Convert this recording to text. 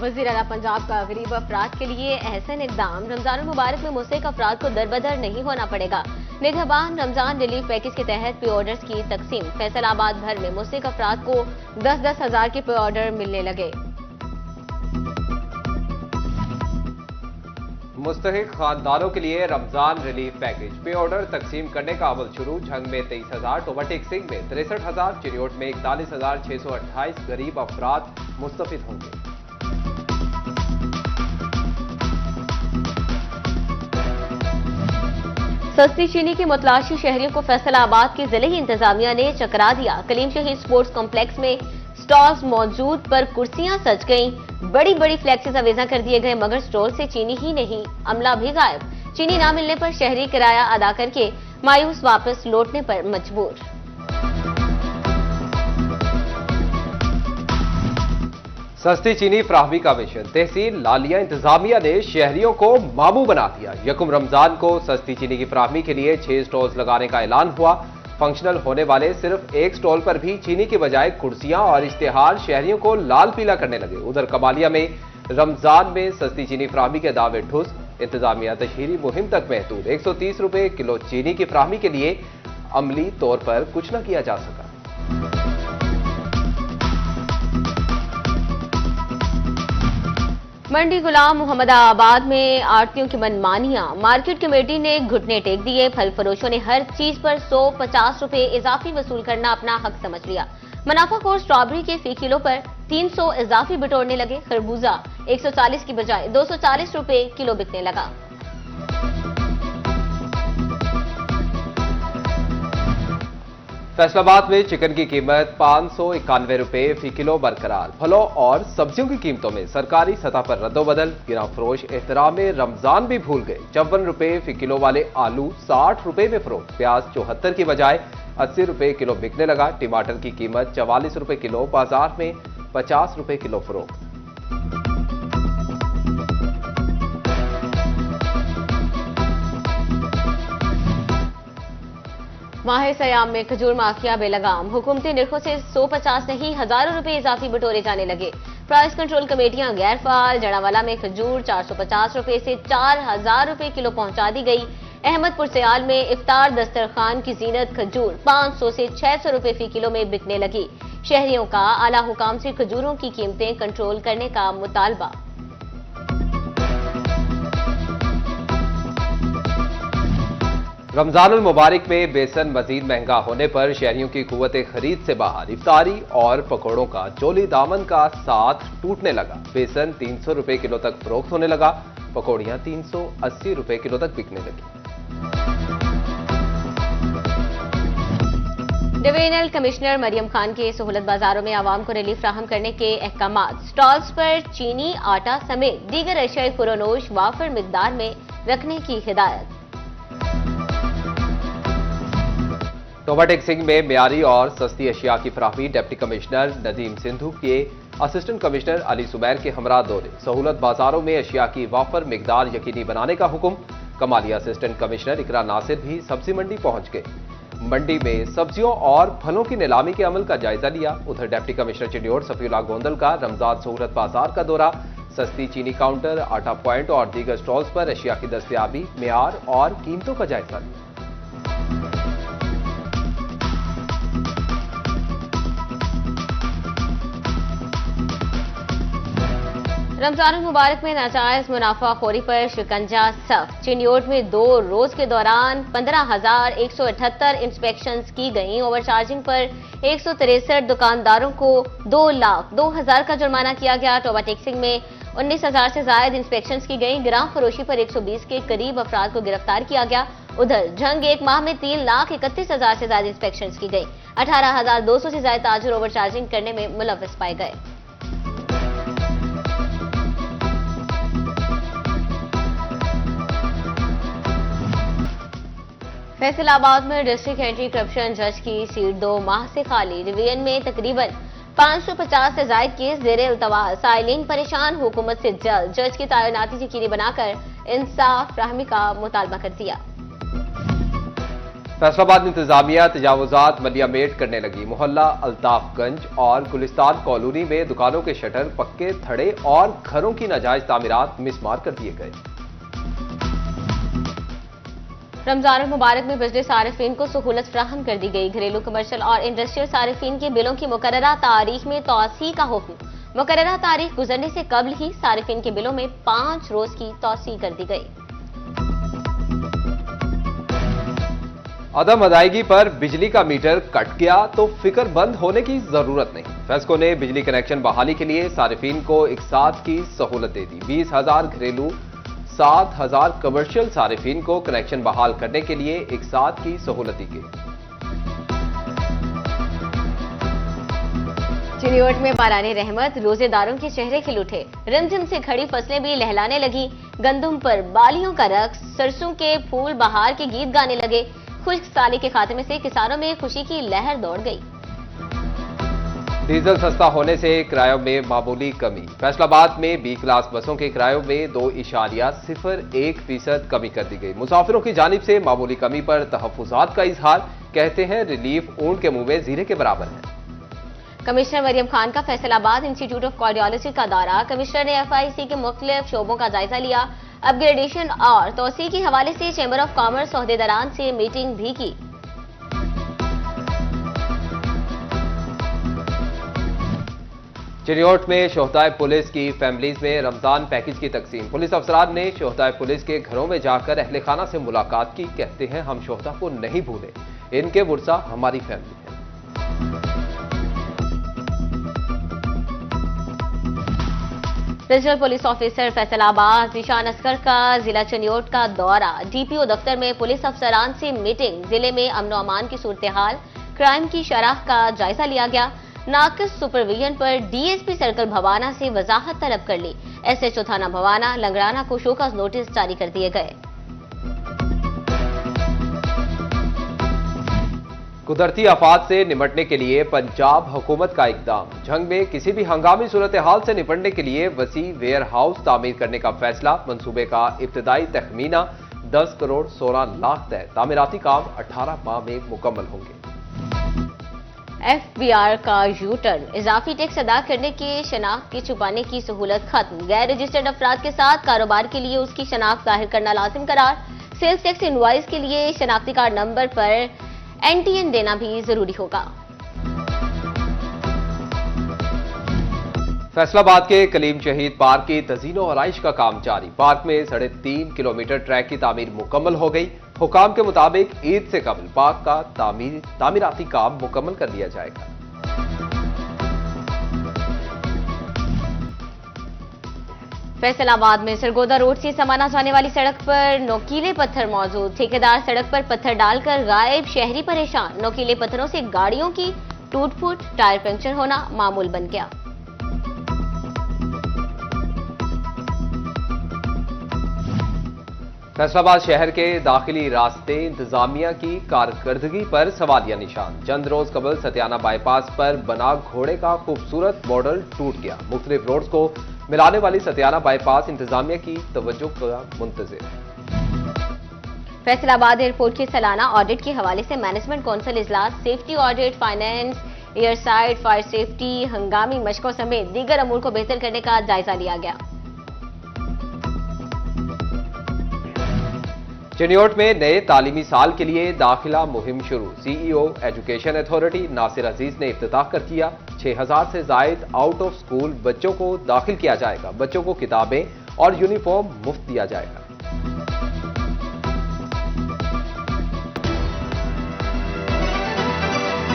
वज़ीर आला पंजाब का गरीब अफराद के लिए एहसन इक़दाम। रमजान मुबारक में मुस्तहिक़ अफराद को दरबदर नहीं होना पड़ेगा। निगहबान रमजान रिलीफ पैकेज के तहत पे ऑर्डर्स की तकसीम। फैसलाबाद भर में मुस्तहिक़ अफराद को 10-10 हजार के पे ऑर्डर मिलने लगे। मुस्तहिक खानदानों के लिए रमजान रिलीफ पैकेज पे ऑर्डर तकसीम करने का अमल शुरू। झंग में 23,000, टोबाटेक सिंह में 63,000, चिरियोट में 41,628 गरीब अफराद मुस्तफिद होंगे। सस्ती चीनी की मुतलाशी शहरियों को फैसलाबाद की जिले इंतजामिया ने चकरा दिया। कलीम शहीद स्पोर्ट्स कॉम्प्लेक्स में स्टॉल्स मौजूद पर कुर्सियां सज गईं। बड़ी बड़ी फ्लैक्सेस अवेजा कर दिए गए, मगर स्टॉल से चीनी ही नहीं, अमला भी गायब। चीनी ना मिलने पर शहरी किराया अदा करके मायूस वापस लौटने पर मजबूर। सस्ती चीनी फराहमी का मिशन। तहसील लालिया इंतजामिया ने शहरियों को मामू बना दिया। यकम रमजान को सस्ती चीनी की फराहमी के लिए 6 स्टॉल्स लगाने का ऐलान हुआ। फंक्शनल होने वाले सिर्फ एक स्टॉल पर भी चीनी के बजाय कुर्सियां और इश्तिहार शहरियों को लाल पीला करने लगे। उधर कमालिया में रमजान में सस्ती चीनी फराहमी के दावे ठुस। इंतजामिया तशहीरी मुहिम तक महदूद। 130 रुपए किलो चीनी की फराहमी के लिए अमली तौर पर कुछ न किया जा सका। मंडी गुलाम मोहम्मदाबाद में आड़तियों की मनमानियां। मार्केट कमेटी ने घुटने टेक दिए। फल फरोशों ने हर चीज पर 150 रुपए इजाफी वसूल करना अपना हक समझ लिया। मुनाफाखोर स्ट्रॉबेरी के फी किलो पर 300 इजाफी बिटोरने लगे। खरबूजा 140 की बजाय 240 रुपए किलो बिकने लगा। फैसलाबाद में चिकन की कीमत 591 रुपए फी किलो बरकरार। फलों और सब्जियों की कीमतों में सरकारी सतह पर रद्दोबदल। गिरा फरोश एहतराम रमजान भी भूल गए। 54 रुपए फी किलो वाले आलू 60 रुपए में फरोख्त। प्याज 74 की बजाय 80 रुपए किलो बिकने लगा। टमाटर की कीमत 44 रुपए किलो, बाजार में 50 रुपए किलो फरोख्त। माह सयाम में खजूर माफिया बेलगाम। हुकूमती निर्खों से 150 नहीं, हजारों रुपए इजाफी बिटोरे जाने लगे। प्राइस कंट्रोल कमेटियां गैर फाल। जड़ावाला में खजूर 450 रुपए से 4000 रुपए किलो पहुंचा दी गई। अहमदपुर सयाल में इफ्तार दस्तरखान की जीनत खजूर 500 से 600 रुपए फी किलो में बिकने लगी। शहरियों का आला हुकाम से खजूरों की कीमतें कंट्रोल करने का मुतालबा। रमजानुल मुबारक में बेसन मजीद महंगा होने पर शहरियों की कुव्वत खरीद से बाहर। इफ्तारी और पकौड़ों का चोली दामन का साथ टूटने लगा। बेसन 300 रुपए किलो तक फरोख्त होने लगा। पकौड़ियां 380 रुपए किलो तक बिकने लगी। डिवीजनल कमिश्नर मरियम खान के सहूलत बाजारों में आवाम को रिलीफ फ्राहम करने के अहकामात। स्टॉल्स पर चीनी, आटा समेत दीगर अशियाई खुरोनोश वाफर मिकदार में रखने की हिदायत। टोबाटेक सिंह में मियारी और सस्ती अशिया की फराहमी। डिप्टी कमिश्नर नदीम सिंधु के असिस्टेंट कमिश्नर अली सुबैर के हमरा दौरे। सहूलत बाजारों में अशिया की वाफर मिकदार यकीनी बनाने का हुक्म। कमालिया असिस्टेंट कमिश्नर इकरा नासिर भी सब्जी मंडी पहुंच गए। मंडी में सब्जियों और फलों की नीलामी के अमल का जायजा लिया। उधर डिप्टी कमिश्नर चिडियोट सफीउल्लाह गोंदल का रमजान सहूलत बाजार का दौरा। सस्ती चीनी काउंटर, आटा पॉइंट और दीगर स्टॉल्स पर अशिया की दस्तयाबी, मेयार और कीमतों का जायजा लिया। रमजान मुबारक में नाजायज मुनाफाखोरी पर शिकंजा सख्त। चिडियोट में 2 रोज के दौरान 15,178 इंस्पेक्शंस की गईं। ओवरचार्जिंग पर 163 दुकानदारों को 2,02,000 का जुर्माना किया गया। टोबाटेक सिंह में 19,000 से ज्यादा इंस्पेक्शंस की गईं। गिराम फरोशी पर 120 के करीब अफराद को गिरफ्तार किया गया। उधर झंग एक माह में 3,31,000 से ज्यादा इंस्पेक्शंस की गई। 18,200 से ज्यादा ताजिर ओवरचार्जिंग करने में मुलव्वस पाए गए। फैसलाबाद में डिस्ट्रिक्ट एंटी करप्शन जज की सीट 2 माह से खाली। डिवीजन में तकरीबन 550 से ज्यादा केस जेर इल्तवा। साइलिन परेशान। हुकूमत से जल्द जज की तैनाती यकीनी बनाकर इंसाफ फ्राहमी का मुतालबा कर दिया। फैसलाबाद इंतजामिया तजावुजात मलियामेट करने लगी। मोहल्ला अल्ताफगंज और गुलिस्तान कॉलोनी में दुकानों के शटर, पक्के थड़े और घरों की नाजायज तामीरात मिसमार कर दिए गए। रमजान मुबारक में बिजली सारिफीन को सहूलत फ्राहम कर दी गई। घरेलू, कमर्शियल और इंडस्ट्रियल सारिफीन के बिलों की मुकर्ररा तारीख में तौसी का हुक्म। मुकर्ररा तारीख गुजरने से कबल ही सारिफीन के बिलों में 5 रोज की तौसी कर दी गई। अदम अदायगी पर बिजली का मीटर कट गया तो फिक्र बंद होने की जरूरत नहीं। फेस्को ने बिजली कनेक्शन बहाली के लिए सारिफीन को एक साथ की सहूलत दे दी। 20,000 घरेलू, 7,000 कमर्शियल सारिफीन को कनेक्शन बहाल करने के लिए एक साथ की सहूलत दी गई। चिनियोट में बाराने रहमत, रोजेदारों के चेहरे खिल उठे। रिमझिम से खड़ी फसलें भी लहलाने लगी। गंदुम पर बालियों का रक्स, सरसों के फूल बहार के गीत गाने लगे। खुश्क साली के खात्मे से किसानों में खुशी की लहर दौड़ गई। डीजल सस्ता होने से किरायों में मामूली कमी। फैसलाबाद में बी क्लास बसों के किरायों में 2.01% कमी कर दी गई। मुसाफिरों की जानिब से मामूली कमी पर तहफ्फुजात का इजहार। कहते हैं रिलीफ ऊंट के मुंह में जीरे के बराबर है। कमिश्नर मरियम खान का फैसलाबाद इंस्टीट्यूट ऑफ कार्डियोलॉजी का दौरा। कमिश्नर ने FIC के मुख्तलिफ शोबों का जायजा लिया। अपग्रेडेशन और तोसी के हवाले से चैम्बर ऑफ कॉमर्स ओहदेदारान से मीटिंग भी की। चिनियोट में शोहदाए पुलिस की फैमिलीज में रमजान पैकेज की तकसीम। पुलिस अफसरान ने शोहदाए पुलिस के घरों में जाकर अहले खाना से मुलाकात की। कहते हैं हम शोहदा को नहीं भूले, इनके वर्सा हमारी फैमिली है। रीजनल पुलिस ऑफिसर फैसलाबाद निशान असगर का जिला चिनियोट का दौरा। DPO दफ्तर में पुलिस अफसरान से मीटिंग। जिले में अमन व अमान की सूरत हाल, क्राइम की शरह का जायजा लिया गया। नाकिस सुपरविजन पर DSP सर्कल भवाना से वजाहत तलब कर ली। SHO थाना भवाना लंगड़ाना को शोकॉज नोटिस जारी कर दिए गए। कुदरती आफात से निपटने के लिए पंजाब हुकूमत का इकदाम। जंग में किसी भी हंगामी सूरत हाल से निपटने के लिए वसी वेयर हाउस तामीर करने का फैसला। मंसूबे का इब्तदाई तखमीना 10 करोड़ 16 लाख तय। तामीराती काम 18 माह में मुकम्मल होंगे। FBR का U-टर्न। इजाफी टैक्स अदा करने के शनाख्त की छुपाने की सहूलत खत्म। गैर रजिस्टर्ड अफराद के साथ कारोबार के लिए उसकी शनाख्त जाहिर करना लाजिम करार। सेल्स टैक्स इनवॉइस के लिए शनाख्ती कार्ड नंबर पर NTN देना भी जरूरी होगा। फैसलाबाद के कलीम शहीद पार्क की तज़ीन और आराइश का काम जारी। पार्क में 3.5 किलोमीटर ट्रैक की तामीर मुकम्मल हो गई। हुकाम के मुताबिक ईद से कबल पार्क का तामीराती काम मुकम्मल कर दिया जाएगा। फैसलाबाद में सरगोदा रोड से समाना जाने वाली सड़क पर नोकीले पत्थर मौजूद। ठेकेदार सड़क पर पत्थर डालकर गायब, शहरी परेशान। नोकीले पत्थरों से गाड़ियों की टूट-फूट, टायर पंक्चर होना मामूल बन गया। फैसलाबाद शहर के दाखिली रास्ते इंतजामिया की कारकर्दगी पर सवालिया निशान। चंद रोज कबल सतियाना बाईपास पर बना घोड़े का खूबसूरत मॉडल टूट गया। मुख्तलिफ रोड्स को मिलाने वाली सतियाना बाईपास इंतजामिया की तवज्जो का मुंतज़िर। फैसलाबाद एयरपोर्ट के सालाना ऑडिट के हवाले से मैनेजमेंट कौंसिल इजलास, safety audit, finance, air side, fire safety, हंगामी मशकों समेत दीगर अमूर को बेहतर करने का जायजा लिया गया। चिनियोट में नए तालीमी साल के लिए दाखिला मुहिम शुरू। CEO एजुकेशन अथॉरिटी नासिर अजीज ने इफ्तिताह कर किया। 6,000 से जायद आउट ऑफ स्कूल बच्चों को दाखिल किया जाएगा। बच्चों को किताबें और यूनिफॉर्म मुफ्त दिया जाएगा।